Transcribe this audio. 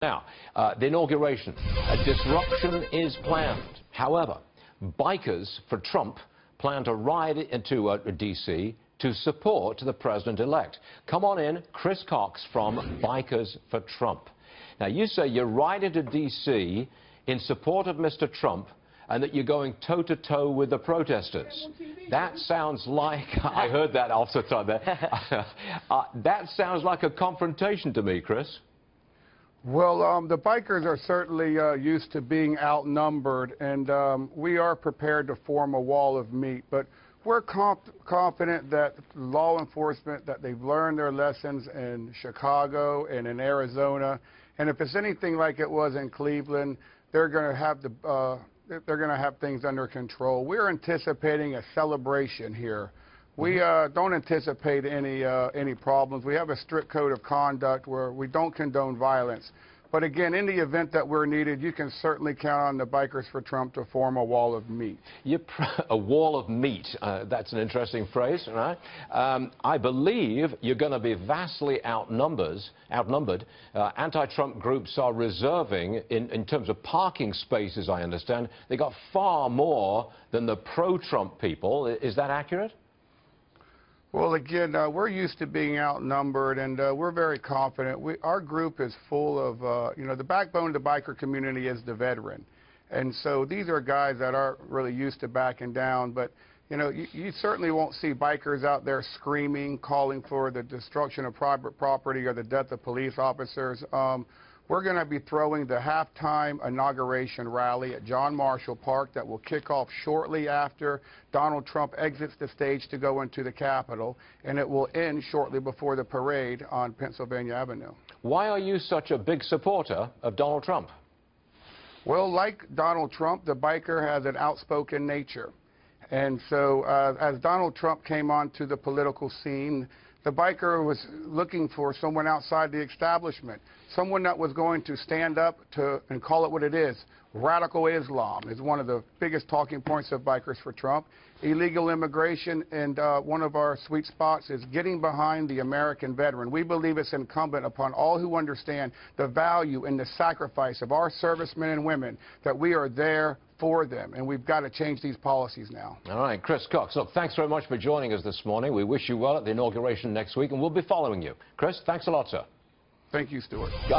Now, the inauguration, a disruption is planned. However, bikers for Trump plan to ride into D.C. to support the president-elect. Come on in, Chris Cox from Bikers for Trump. Now, you say you're riding to D.C. in support of Mr. Trump and that you're going toe-to-toe with the protesters. That sounds like, I heard that off the top there, that sounds like a confrontation to me, Chris. Well, the bikers are certainly used to being outnumbered, and we are prepared to form a wall of meat. But we're confident that law enforcement, that they've learned their lessons in Chicago and in Arizona, and if it's anything like it was in Cleveland, they're going to have things under control. We're anticipating a celebration here. We don't anticipate any problems. We have a strict code of conduct where we don't condone violence. But again, in the event that we're needed, you can certainly count on the Bikers for Trump to form a wall of meat. A wall of meat. That's an interesting phrase, right? I believe you're going to be vastly outnumbered. Anti-Trump groups are reserving, in terms of parking spaces, I understand, they got far more than the pro-Trump people. Is that accurate? Well, again, we're used to being outnumbered, and we're very confident. Our group is full of, the backbone of the biker community is the veteran. And so these are guys that aren't really used to backing down. But, you certainly won't see bikers out there screaming, calling for the destruction of private property or the death of police officers. We're going to be throwing the halftime inauguration rally at John Marshall Park that will kick off shortly after Donald Trump exits the stage to go into the Capitol, and it will end shortly before the parade on Pennsylvania Avenue. Why are you such a big supporter of Donald Trump? Well, like Donald Trump, the biker has an outspoken nature. And so as Donald Trump came onto the political scene, the biker was looking for someone outside the establishment, someone that was going to stand up to and call it what it is. Radical Islam is one of the biggest talking points of Bikers for Trump. Illegal immigration, and one of our sweet spots is getting behind the American veteran. We believe it's incumbent upon all who understand the value and the sacrifice of our servicemen and women that we are there for them, and we've got to change these policies now. All right, Chris Cox, look, thanks very much for joining us this morning. We wish you well at the inauguration next week, and we'll be following you. Chris, thanks a lot, sir. Thank you, Stuart. Got it.